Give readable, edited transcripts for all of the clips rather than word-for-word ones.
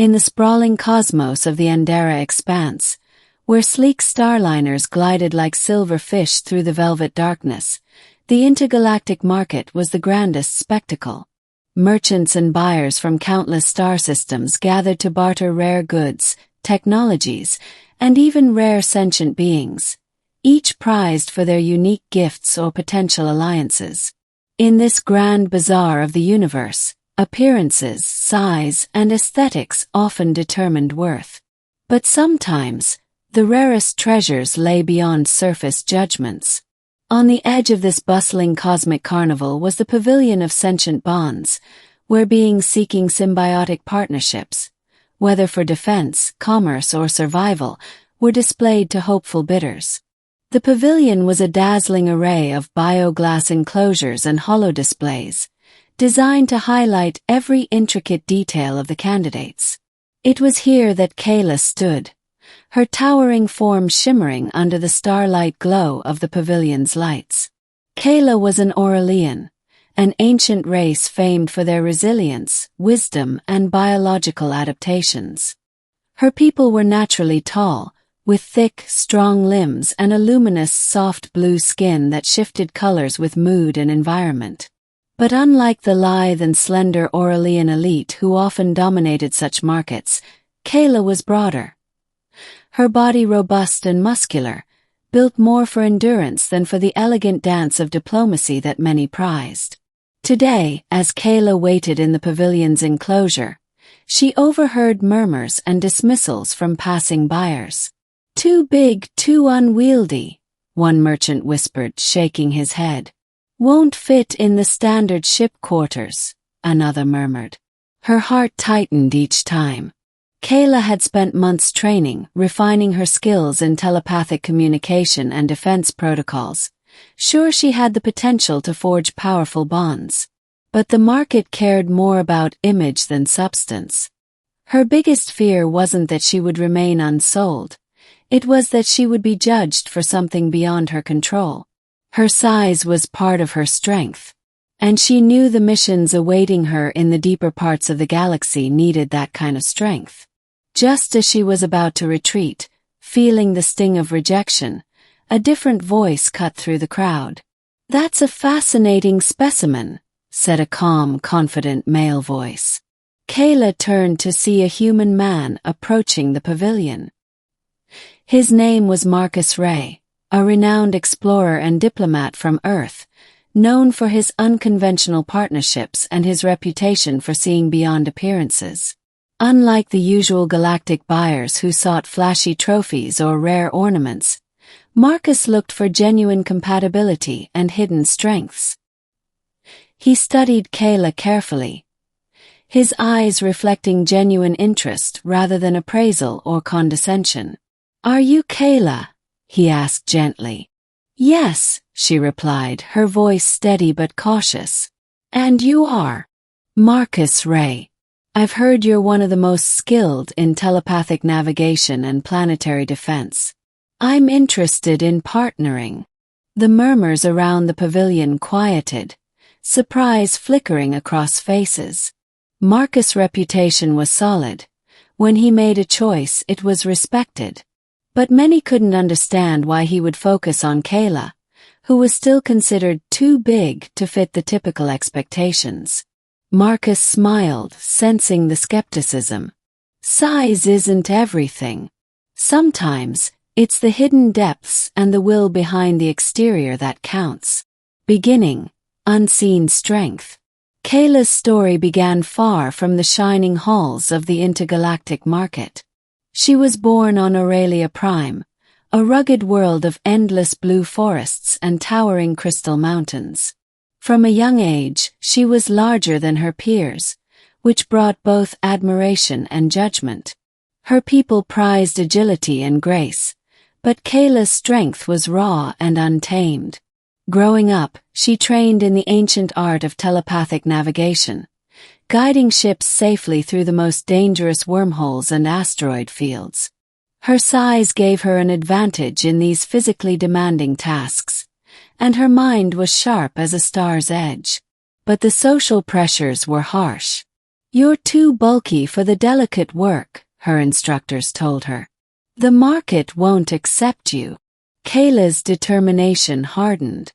In the sprawling cosmos of the Andara Expanse, where sleek starliners glided like silver fish through the velvet darkness, the Intergalactic Market was the grandest spectacle. Merchants and buyers from countless star systems gathered to barter rare goods, technologies, and even rare sentient beings, each prized for their unique gifts or potential alliances. In this grand bazaar of the universe, appearances, size, and aesthetics often determined worth. But sometimes, the rarest treasures lay beyond surface judgments. On the edge of this bustling cosmic carnival was the pavilion of sentient bonds, where beings seeking symbiotic partnerships, whether for defense, commerce, or survival, were displayed to hopeful bidders. The pavilion was a dazzling array of bioglass enclosures and holodisplays, designed to highlight every intricate detail of the candidates. It was here that Kaela stood, her towering form shimmering under the starlight glow of the pavilion's lights. Kaela was an Auralian, an ancient race famed for their resilience, wisdom, and biological adaptations. Her people were naturally tall, with thick, strong limbs and a luminous, soft blue skin that shifted colors with mood and environment. But unlike the lithe and slender Auralian elite who often dominated such markets, Kaela was broader. Her body robust and muscular, built more for endurance than for the elegant dance of diplomacy that many prized. Today, as Kaela waited in the pavilion's enclosure, she overheard murmurs and dismissals from passing buyers. "Too big, too unwieldy," one merchant whispered, shaking his head. "Won't fit in the standard ship quarters," another murmured. Her heart tightened each time. Kaela had spent months training, refining her skills in telepathic communication and defense protocols. Sure, she had the potential to forge powerful bonds. But the market cared more about image than substance. Her biggest fear wasn't that she would remain unsold. It was that she would be judged for something beyond her control. Her size was part of her strength, and she knew the missions awaiting her in the deeper parts of the galaxy needed that kind of strength. Just as she was about to retreat, feeling the sting of rejection, a different voice cut through the crowd. "That's a fascinating specimen," said a calm, confident male voice. Kaela turned to see a human man approaching the pavilion. His name was Marcus Ray, a renowned explorer and diplomat from Earth, known for his unconventional partnerships and his reputation for seeing beyond appearances. Unlike the usual galactic buyers who sought flashy trophies or rare ornaments, Marcus looked for genuine compatibility and hidden strengths. He studied Kaela carefully, his eyes reflecting genuine interest rather than appraisal or condescension. "Are you Kaela?" he asked gently. "Yes," she replied, her voice steady but cautious. "And you are?" "Marcus Ray. I've heard you're one of the most skilled in telepathic navigation and planetary defense. I'm interested in partnering." The murmurs around the pavilion quieted, surprise flickering across faces. Marcus' reputation was solid. When he made a choice, it was respected. But many couldn't understand why he would focus on Kaela, who was still considered too big to fit the typical expectations. Marcus smiled, sensing the skepticism. "Size isn't everything. Sometimes, it's the hidden depths and the will behind the exterior that counts." Beginning, unseen strength. Kaela's story began far from the shining halls of the Intergalactic Market. She was born on Auralia Prime, a rugged world of endless blue forests and towering crystal mountains. From a young age, she was larger than her peers, which brought both admiration and judgment. Her people prized agility and grace, but Kaela's strength was raw and untamed. Growing up, she trained in the ancient art of telepathic navigation, guiding ships safely through the most dangerous wormholes and asteroid fields. Her size gave her an advantage in these physically demanding tasks, and her mind was sharp as a star's edge. But the social pressures were harsh. "You're too bulky for the delicate work," her instructors told her. "The market won't accept you." Kaela's determination hardened.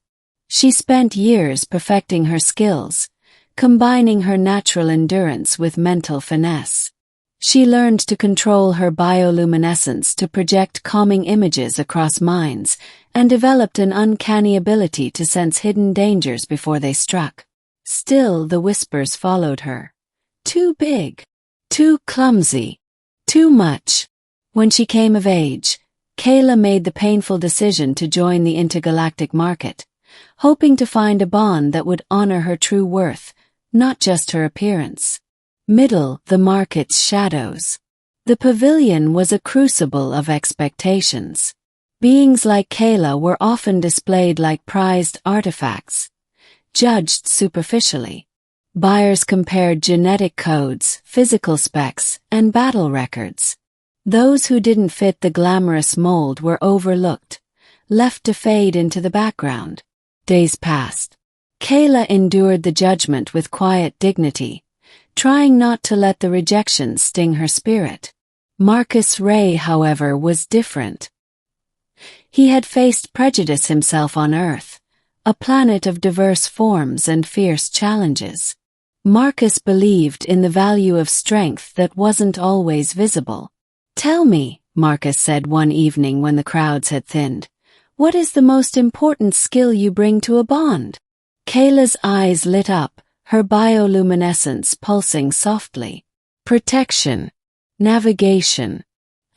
She spent years perfecting her skills, combining her natural endurance with mental finesse. She learned to control her bioluminescence to project calming images across minds, and developed an uncanny ability to sense hidden dangers before they struck. Still, the whispers followed her. Too big. Too clumsy. Too much. When she came of age, Kaela made the painful decision to join the Intergalactic Market, hoping to find a bond that would honor her true worth, not just her appearance. The market's shadows. The pavilion was a crucible of expectations. Beings like Kaela were often displayed like prized artifacts, judged superficially. Buyers compared genetic codes, physical specs, and battle records. Those who didn't fit the glamorous mold were overlooked, left to fade into the background. Days passed. Kaela endured the judgment with quiet dignity, trying not to let the rejection sting her spirit. Marcus Ray, however, was different. He had faced prejudice himself on Earth, a planet of diverse forms and fierce challenges. Marcus believed in the value of strength that wasn't always visible. "Tell me," Marcus said one evening when the crowds had thinned, "what is the most important skill you bring to a bond?" Kaela's eyes lit up, her bioluminescence pulsing softly. "Protection, navigation,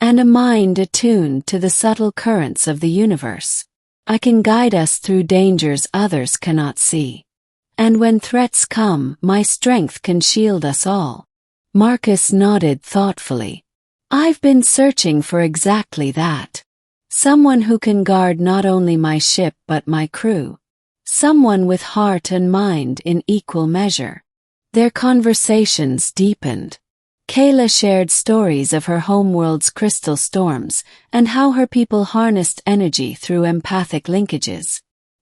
and a mind attuned to the subtle currents of the universe. I can guide us through dangers others cannot see. And when threats come, my strength can shield us all." Marcus nodded thoughtfully. "I've been searching for exactly that. Someone who can guard not only my ship but my crew. Someone with heart and mind in equal measure." Their conversations deepened. Kaela shared stories of her homeworld's crystal storms and how her people harnessed energy through empathic linkages.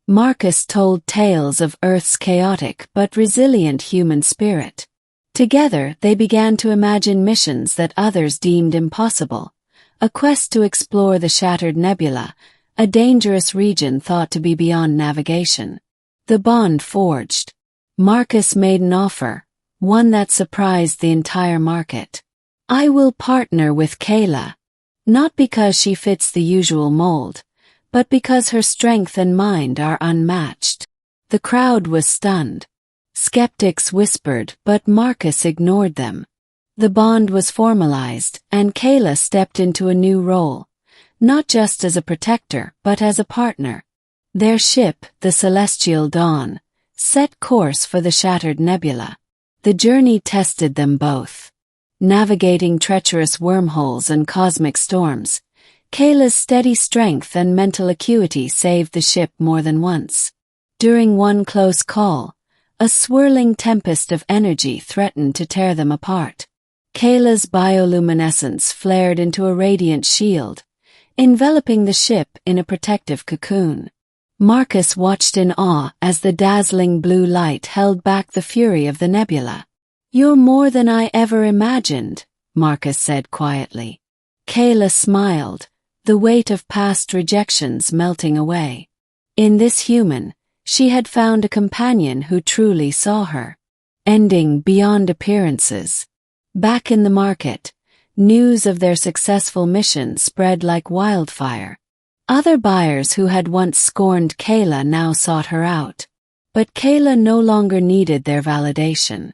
Marcus told tales of Earth's chaotic but resilient human spirit. Together, they began to imagine missions that others deemed impossible, a quest to explore the Shattered Nebula, a dangerous region thought to be beyond navigation. The bond forged. Marcus made an offer, one that surprised the entire market. "I will partner with Kaela, not because she fits the usual mold, but because her strength and mind are unmatched." The crowd was stunned. Skeptics whispered, but Marcus ignored them. The bond was formalized, and Kaela stepped into a new role, not just as a protector, but as a partner. Their ship, the Celestial Dawn, set course for the Shattered Nebula. The journey tested them both. Navigating treacherous wormholes and cosmic storms, Kaela's steady strength and mental acuity saved the ship more than once. During one close call, a swirling tempest of energy threatened to tear them apart. Kaela's bioluminescence flared into a radiant shield, enveloping the ship in a protective cocoon. Marcus watched in awe as the dazzling blue light held back the fury of the nebula. "You're more than I ever imagined," Marcus said quietly. Kaela smiled, the weight of past rejections melting away. In this human, she had found a companion who truly saw her. Ending beyond appearances. Back in the market, news of their successful mission spread like wildfire. Other buyers who had once scorned Kaela now sought her out. But Kaela no longer needed their validation.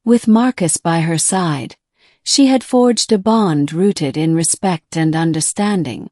With Marcus by her side, she had forged a bond rooted in respect and understanding.